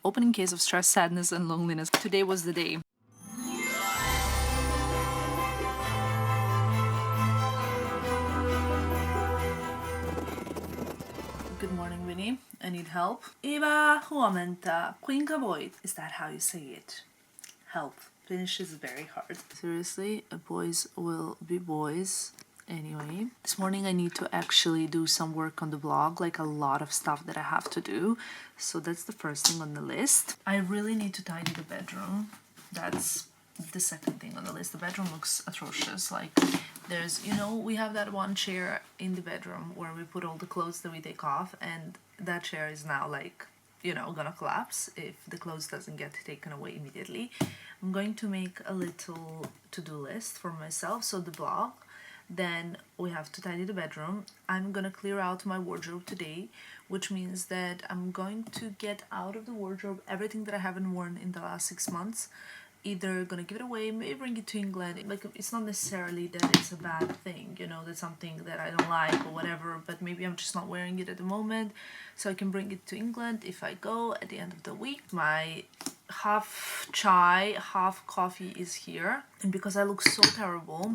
opening case of stress, sadness, and loneliness. Today was the day. Good morning, Winnie. I need help. Eva huomenta. Kuinka voit? Is that how you say it? Help. Finnish is very hard. Seriously, boys will be boys. Anyway, this morning I need to actually do some work on the blog, like a lot of stuff that I have to do. So that's the first thing on the list. I really need to tidy the bedroom. That's the second thing on the list. The bedroom looks atrocious. Like there's, we have that one chair in the bedroom where we put all the clothes that we take off, and that chair is now like, gonna collapse if the clothes doesn't get taken away immediately. I'm going to make a little to-do list for myself, so the blog. Then we have to tidy the bedroom. I'm gonna clear out my wardrobe today, which means that I'm going to get out of the wardrobe everything that I haven't worn in the last 6 months. Either gonna give it away, maybe bring it to England. Like, it's not necessarily that it's a bad thing, that's something that I don't like or whatever, but maybe I'm just not wearing it at the moment, so I can bring it to England if I go at the end of the week. My half chai, half coffee is here, and because I look so terrible,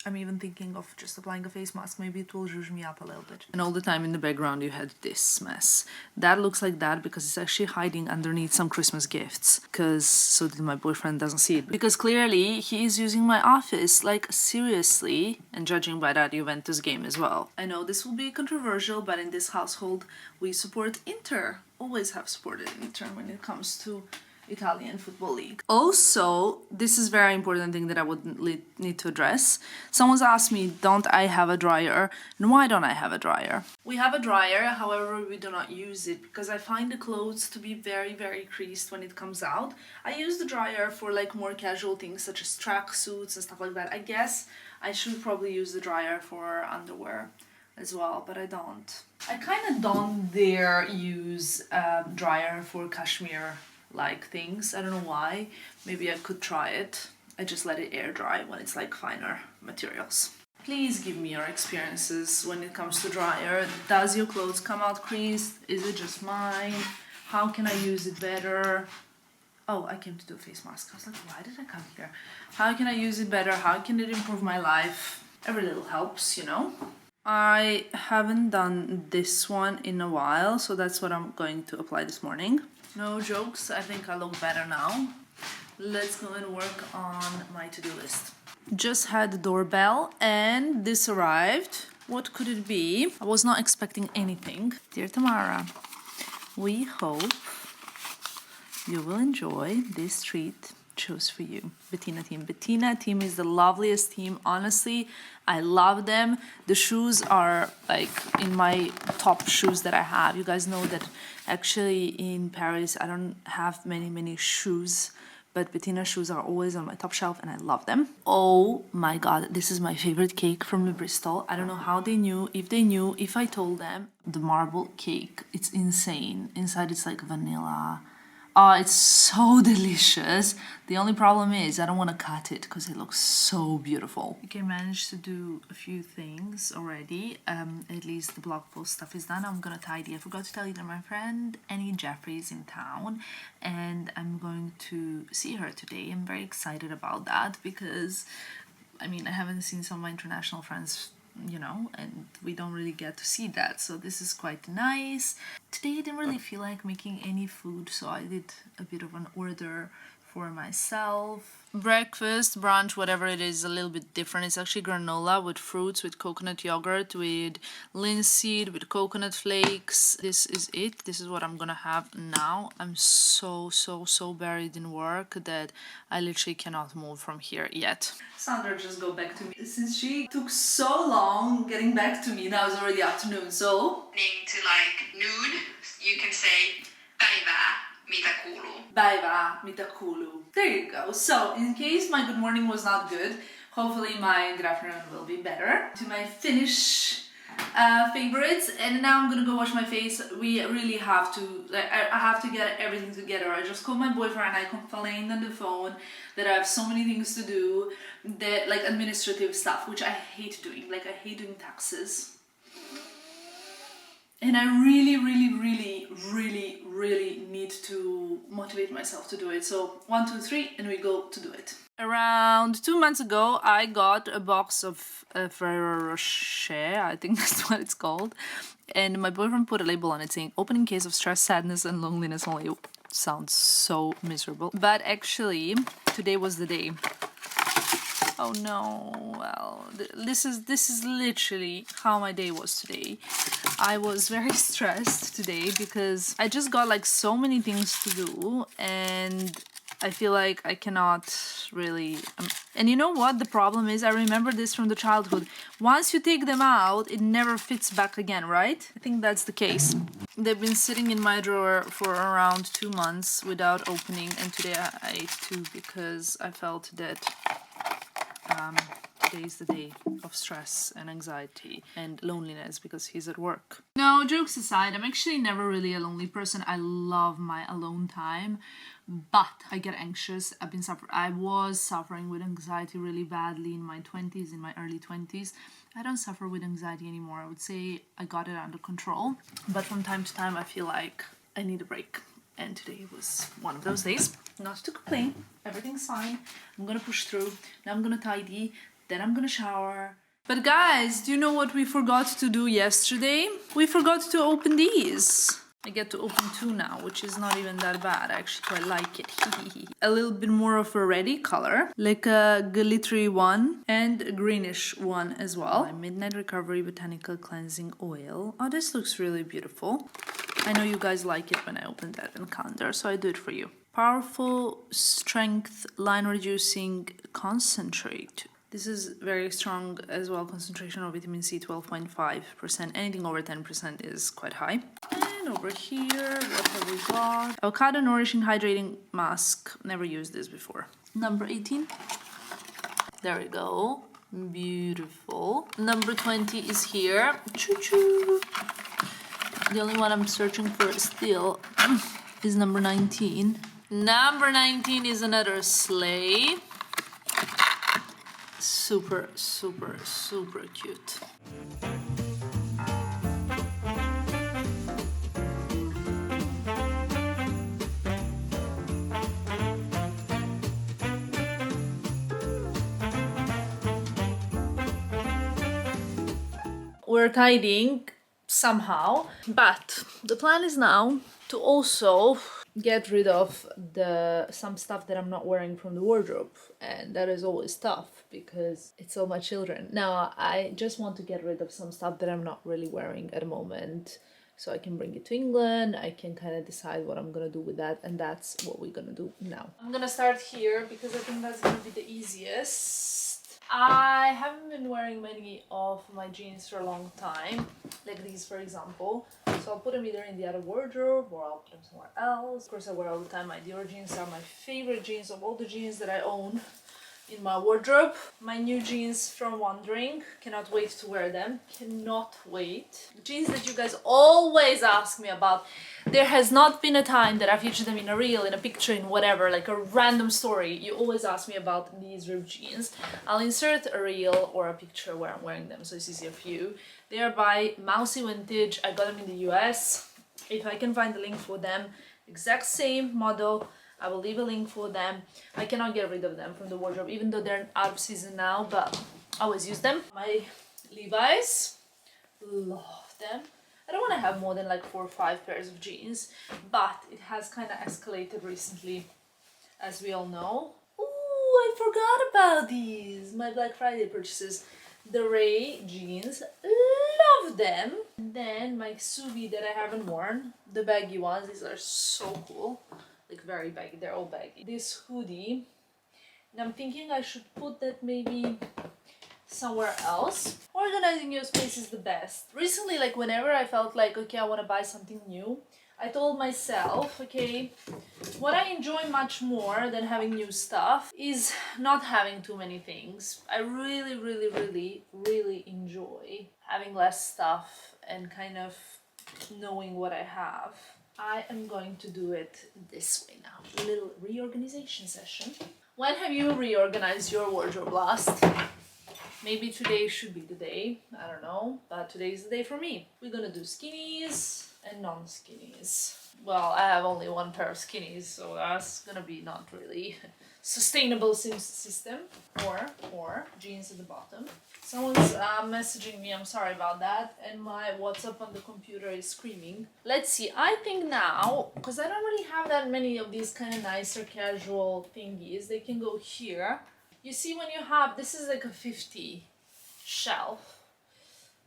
I'm even thinking of just applying a face mask. Maybe it will zhuzh me up a little bit. And all the time in the background you had this mess. That looks like that because it's actually hiding underneath some Christmas gifts. So that my boyfriend doesn't see it. Because clearly he is using my office, like seriously. And judging by that Juventus game as well. I know this will be controversial, but in this household we support Inter. Always have supported Inter when it comes to Italian football league. Also, this is very important thing that I would need to address. Someone's asked me, don't I have a dryer? And why don't I have a dryer? We have a dryer, however, we do not use it because I find the clothes to be very, very creased when it comes out. I use the dryer for like more casual things such as tracksuits and stuff like that. I guess I should probably use the dryer for underwear as well, but I don't. I kind of don't dare use a dryer for cashmere like things. I don't know why. Maybe I could try it. I just let it air dry when it's like finer materials. Please give me your experiences when it comes to dryer. Does your clothes come out creased? Is it just mine? How can I use it better? Oh, I came to do a face mask. I was like, why did I come here? How can I use it better? How can it improve my life? Every little helps, I haven't done this one in a while, so that's what I'm going to apply this morning. No jokes, I think I look better now. Let's go and work on my to-do list. Just had the doorbell and this arrived. What could it be? I was not expecting anything. Dear Tamara, we hope you will enjoy this treat chose for you. Bettina team. Bettina team is the loveliest team. Honestly, I love them. The shoes are like in my top shoes that I have. You guys know that actually in Paris I don't have many shoes, but Bettina shoes are always on my top shelf and I love them. Oh my god, this is my favorite cake from the Bristol. I don't know how they knew, if I told them. The marble cake, it's insane. Inside it's like vanilla. Oh, it's so delicious. The only problem is I don't want to cut it because it looks so beautiful. Okay, managed to do a few things already. At least the blog post stuff is done. I'm gonna tidy. I forgot to tell you that my friend Annie Jeffrey is in town and I'm going to see her today. I'm very excited about that because, I haven't seen some of my international friends, and we don't really get to see that, so this is quite nice. Today I didn't really feel like making any food, so I did a bit of an order for myself. Breakfast, brunch, whatever it is, a little bit different. It's actually granola with fruits, with coconut yogurt, with linseed, with coconut flakes. This is it. This is what I'm gonna have now. I'm so buried in work that I literally cannot move from here yet. Sandra just go back to me. Since she took so long getting back to me, now it's already afternoon, so... To like noon, you can say päivää, mitä kuuluu. Päivää, mitä kuuluu. There you go. So, in case my good morning was not good, hopefully my good afternoon will be better. To my Finnish favorites, and now I'm gonna go wash my face. We really have to, I have to get everything together. I just called my boyfriend and I complained on the phone that I have so many things to do, that like administrative stuff, which I hate doing. Like I hate doing taxes. And I really, really, really, really, really need to motivate myself to do it. So 1, 2, 3, and we go to do it. Around 2 months ago, I got a box of Ferrero Rocher, I think that's what it's called. And my boyfriend put a label on it saying, open in case of stress, sadness, and loneliness only. Sounds so miserable. But actually, today was the day. Oh no, well, this is literally how my day was today. I was very stressed today because I just got like so many things to do and I feel like I cannot really... and you know what the problem is? I remember this from the childhood. Once you take them out, it never fits back again, right? I think that's the case. They've been sitting in my drawer for around 2 months without opening, and today I ate 2 because I felt that today is the day of stress and anxiety and loneliness because he's at work. No, jokes aside, I'm actually never really a lonely person. I love my alone time, but I get anxious. I was suffering with anxiety really badly in my 20s, in my early 20s. I don't suffer with anxiety anymore. I would say I got it under control, but from time to time I feel like I need a break. And today was one of those days. Not to complain, everything's fine. I'm gonna push through. Now I'm gonna tidy, then I'm gonna shower. But guys, do you know what we forgot to do yesterday? We forgot to open these. I get to open 2 now, which is not even that bad. I actually quite like it. A little bit more of a reddy color, like a glittery one and a greenish one as well. My Midnight Recovery Botanical Cleansing Oil. Oh, this looks really beautiful. I know you guys like it when I open that encounter, so I do it for you. Powerful strength line reducing concentrate. This is very strong as well. Concentration of vitamin C 12.5%. Anything over 10% is quite high. And over here, what have we got? Avocado nourishing hydrating mask. Never used this before. Number 18. There we go. Beautiful. Number 20 is here. Choo-choo. The only one I'm searching for still is number 19. Number 19 is another sleigh. Super, super, super cute. We're tidying somehow, but the plan is now to also get rid of some stuff that I'm not wearing from the wardrobe, and that is always tough because it's all my children. Now I just want to get rid of some stuff that I'm not really wearing at the moment so I can bring it to England. I can kind of decide what I'm gonna do with that, and that's what we're gonna do now. I'm gonna start here because I think that's gonna be the easiest. I haven't been wearing many of my jeans for a long time, like these for example, so I'll put them either in the other wardrobe or I'll put them somewhere else. Of course I wear all the time. My Dior jeans are my favorite jeans of all the jeans that I own in my wardrobe. My new jeans from Wandering, cannot wait to wear them, cannot wait. Jeans that you guys always ask me about. There has not been a time that I featured them in a reel, in a picture, in whatever, like a random story. You always ask me about these ripped jeans. I'll insert a reel or a picture where I'm wearing them so it's easier for you. They are by Mousy Vintage. I got them in the US. If I can find a link for them, exact same model, I will leave a link for them. I cannot get rid of them from the wardrobe, even though they're out of season now, but I always use them. My Levi's, love them. I don't want to have more than like 4 or 5 pairs of jeans, but it has kind of escalated recently, as we all know. Ooh, I forgot about these. My Black Friday purchases. The Ray jeans, love them. And then my Subi that I haven't worn, the baggy ones, these are so cool. Like very baggy, they're all baggy. This hoodie, and I'm thinking I should put that maybe somewhere else. Organizing your space is the best. Recently, like whenever I felt like, okay, I want to buy something new, I told myself, okay, what I enjoy much more than having new stuff is not having too many things. I really, really, really, really enjoy having less stuff and kind of knowing what I have. I am going to do it this way now. A little reorganization session. When have you reorganized your wardrobe last? Maybe today should be the day, I don't know, but today is the day for me. We're gonna do skinnies and non-skinnies. Well, I have only one pair of skinnies, so that's gonna be not really sustainable system. Or jeans at the bottom. Someone's messaging me, I'm sorry about that, and my WhatsApp on the computer is screaming. Let's see, I think now, because I don't really have that many of these kind of nicer casual thingies, they can go here. You see when you have, this is like a 50 shelf.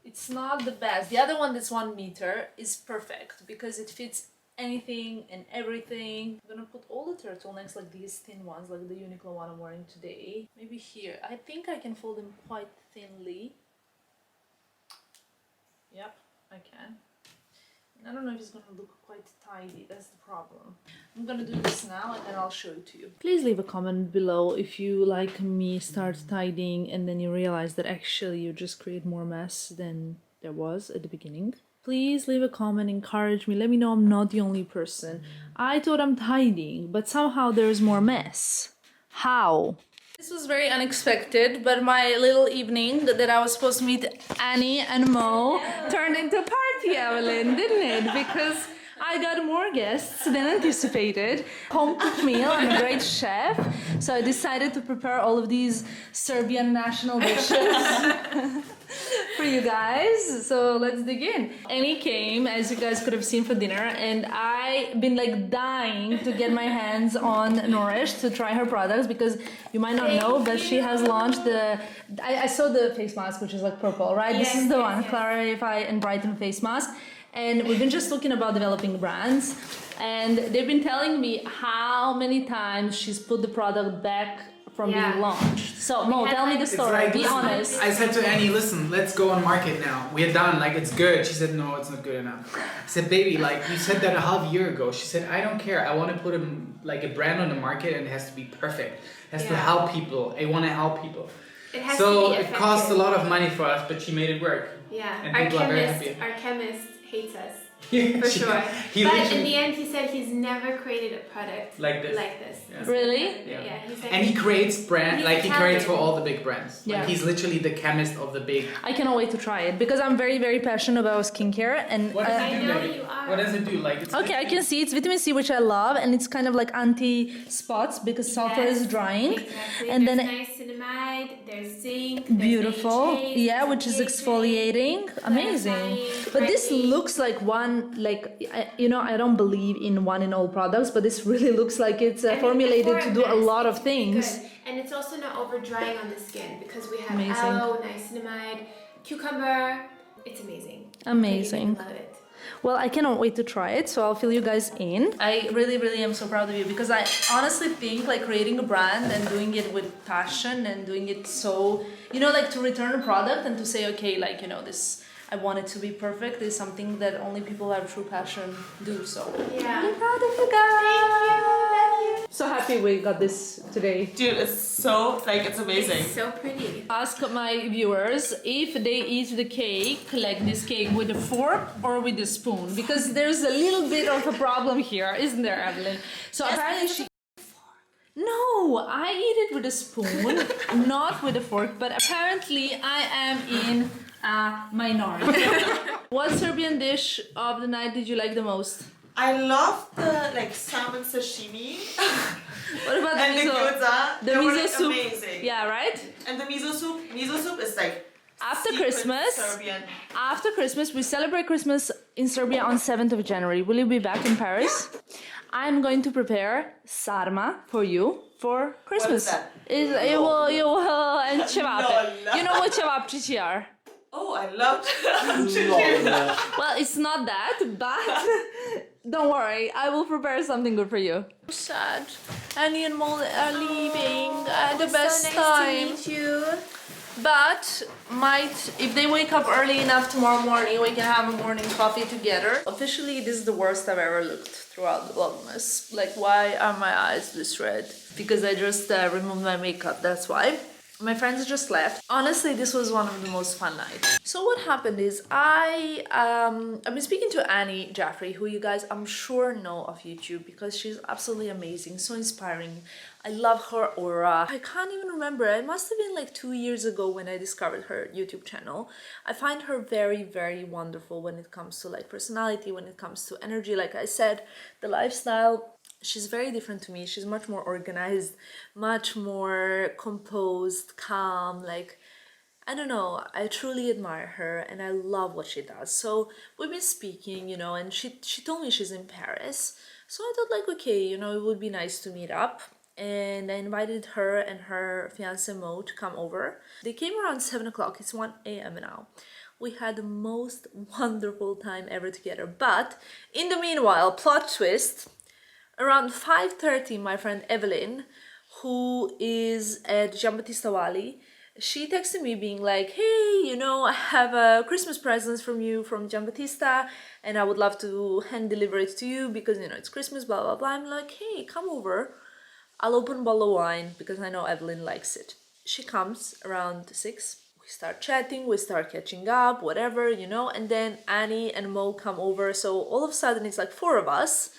It's not the best. The other one that's 1 meter is perfect because it fits anything and everything. I'm gonna put all the turtlenecks like these thin ones, like the Uniqlo one I'm wearing today. Maybe here. I think I can fold them quite thinly. Yep, I can. I don't know if it's gonna look quite tidy, that's the problem. I'm gonna do this now and then I'll show it to you. Please leave a comment below if you, like me, start tidying and then you realize that actually you just create more mess than there was at the beginning. Please leave a comment, encourage me, let me know I'm not the only person. I thought I'm tidying, but somehow there's more mess. How? This was very unexpected, but my little evening that I was supposed to meet Annie and Mo turned into a party, Evelyn, didn't it? Because I got more guests than anticipated. Home cooked meal, I'm a great chef, so I decided to prepare all of these Serbian national dishes for you guys. So let's dig in. Annie came, as you guys could have seen, for dinner, and I've been like dying to get my hands on Nourish to try her products because you might not know, but she has launched the. I saw the face mask, which is like purple, right? Yes, this is the yes, one, yes. Clarify and Brighten face mask. And we've been just talking about developing brands, and they've been telling me how many times she's put the product back from being launched. So Mo, tell me the story. like, Be listen, honest. I said to Annie, listen, let's go on market now. We're done, like it's good. She said, no, it's not good enough. I said, baby, like you said that a half year ago. She said, I don't care. I want to put a brand on the market and it has to be perfect. It has to help people. I want to help people. It has So to be it cost a lot of money for us, but she made it work. Yeah, And people are very happy. our chemist hates us. Yeah, For sure. But in literally- the end, he said he's never created a product Like this. Yes. Really? Yeah. He said And he creates brand, He's like he creates for Italian. all the big brands. Yeah. Like he's literally the chemist of the big. I cannot wait to try it because I'm very, very passionate about skincare. And What does I it do, know baby? you are. What does it do? Like it's okay, I can see it's vitamin C, which I love, and it's kind of like anti-spots because sulfur is drying. Exactly. And there's then niacinamide, there's zinc, there's beautiful, AHA, yeah, there's which is DHA, exfoliating, amazing. clarifying, But this brightening. looks like one, like I don't believe in one in all products, but this really looks like it's I mean, formulated for to a do a mask, lot of it's really things. good. And it's also not over drying on the skin because we have Amazing. aloe, niacinamide, cucumber. It's amazing. Amazing. I love it. Well, I cannot wait to try it, so I'll fill you guys in. I really, really am so proud of you because I honestly think like creating a brand and doing it with passion and doing it so, like to return a product and to say, okay, like, this, I want it to be perfect is something that only people who have true passion do, so. Yeah. I'm proud of you guys. So happy we got this today. Dude, it's so, it's amazing. It's so pretty. Ask my viewers if they eat the cake, like this cake, with a fork or with a spoon, because there's a little bit of a problem here, isn't there, Evelyn? So apparently she. No, I eat it with a spoon, not with a fork, but apparently I am in a minority. What Serbian dish of the night did you like the most? I love the salmon sashimi What about and the the miso? gyoza. The They were, miso soup. amazing. Yeah, right? And the miso soup is After secret Christmas. Serbian. After Christmas, we celebrate Christmas in Serbia on 7th of January. Will you be back in Paris? I'm going to prepare sarma for you for Christmas. that? You will and cevape. No. You know what cevapčići are? Oh, I loved Well, it's not that, but don't worry, I will prepare something good for you. Sad. Annie and Molly are leaving at the best so nice time. to meet you. But if they wake up early enough tomorrow morning, we can have a morning coffee together. Officially, this is the worst I've ever looked throughout the Vlogmas. Like, why are my eyes this red? Because I just removed my makeup, that's why. My friends just left. Honestly, this was one of the most fun nights. So what happened is I've been speaking to Annie Jaffrey, who you guys I'm sure know of YouTube because she's absolutely amazing, so inspiring. I love her aura. I can't even remember. It must have been like 2 years ago when I discovered her YouTube channel. I find her very, very wonderful when it comes to like personality, when it comes to energy. Like I said, the lifestyle. She's very different to me. She's much more organized, much more composed, calm. Like, I don't know. I truly admire her and I love what she does. So we've been speaking, you know, and she told me she's in Paris. So I thought like, okay, you know, it would be nice to meet up. And I invited her and her fiance Mo to come over. They came around 7 o'clock. It's 1 a.m. now. We had the most wonderful time ever together. But in the meanwhile, plot twist, around 5:30, my friend Evelyn, who is at Giambattista Wali, she texted me being like, hey, you know, I have a Christmas presents from you from Giambattista and I would love to hand deliver it to you because, you know, it's Christmas, blah, blah, blah. I'm like, hey, come over. I'll open a bottle of wine because I know Evelyn likes it. She comes around 6. We start chatting, we start catching up, whatever, you know, and then Annie and Mo come over. So all of a sudden it's like 4 of us.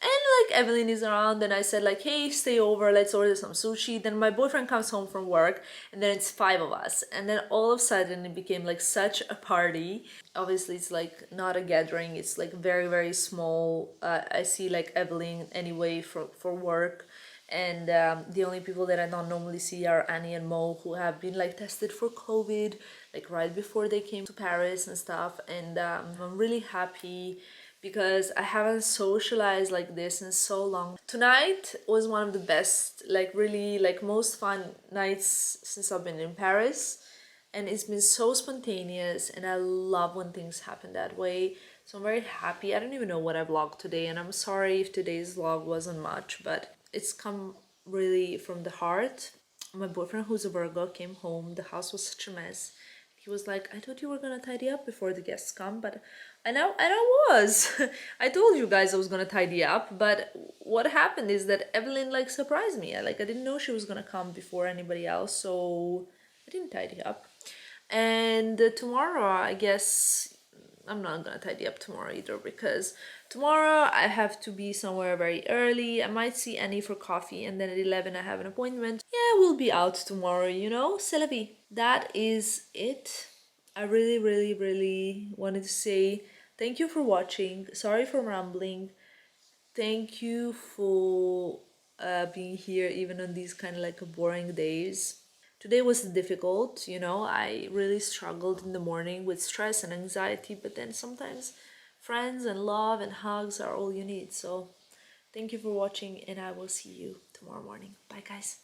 And like Evelyn is around and I said like, hey, stay over, let's order some sushi. Then my boyfriend comes home from work and then it's 5 of us. And then all of a sudden it became like such a party. Obviously it's like not a gathering, it's like very, very small. I see like Evelyn anyway for work. And the only people that I don't normally see are Annie and Mo, who have been like tested for COVID, like right before they came to Paris and stuff. And I'm really happy because I haven't socialized like this in so long. Tonight was one of the best, like really like most fun nights since I've been in Paris. And it's been so spontaneous and I love when things happen that way. So I'm very happy. I don't even know what I vlogged today and I'm sorry if today's vlog wasn't much, but it's come really from the heart. My boyfriend, who's a Virgo, came home. The house was such a mess. He was like, I thought you were gonna tidy up before the guests come, but I was. I told you guys I was gonna tidy up, but what happened is that Evelyn like surprised me. I didn't know she was gonna come before anybody else, so I didn't tidy up. And tomorrow, I guess I'm not gonna tidy up tomorrow either because tomorrow I have to be somewhere very early. I might see Annie for coffee and then at 11 I have an appointment. Yeah, we'll be out tomorrow, you know, c'est la vie. That is it. I really, really, really wanted to say thank you for watching. Sorry for rambling. Thank you for being here even on these kind of like boring days. Today was difficult, you know, I really struggled in the morning with stress and anxiety, but then sometimes friends and love and hugs are all you need. So thank you for watching and I will see you tomorrow morning. Bye guys.